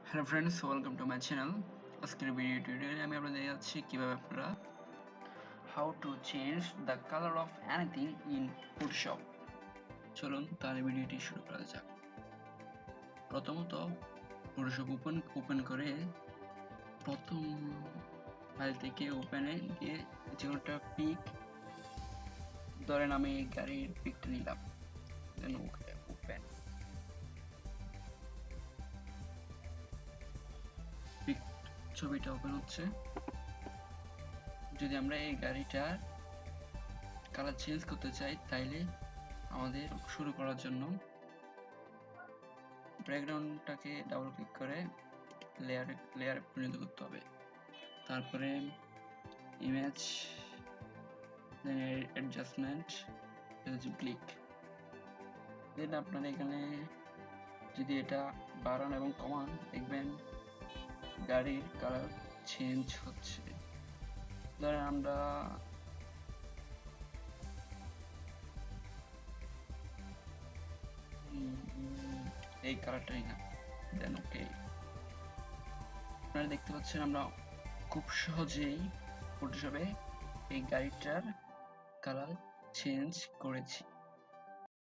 Hello friends, welcome to my channel. আজকের video টিউটোরিয়ালে আমি আপনাদের দেখাচ্ছি কিভাবে আপনারা how to change the color of anything in Photoshop. চলুন তাহলে ভিডিওটি শুরু করা যাক। প্রথমত Photoshop ওপেন করে প্রথম ফাইল থেকে ওপেনে গিয়ে যে একটা পিক, ধরেন আমি গাড়ির পিকটা নিলাম, দেন ওপেন পিক, ছবিটা ওপেন হচ্ছে। যদি আমরা এই গাড়িটার কালার চেঞ্জ করতে চাই তাইলে আমাদের শুরু করার জন্য ব্যাকগ্রাউন্ডটাকে ডাবল ক্লিক করে লেয়ারে পরিণত করতে হবে। তারপরে ইমেজ, দেন অ্যাডজাস্টমেন্ট, ক্লিক। দেন আপনারা এখানে যদি এটা বাড়ান এবং কমান, দেখবেন গাড়ির কালার চেঞ্জ হচ্ছে। ধরেন আমরা এই কালারটাই না, দেন ওকে। আপনারা দেখতে পাচ্ছেন আমরা খুব সহজেই ফটোশপে এই গাড়িটার কালার চেঞ্জ করেছি।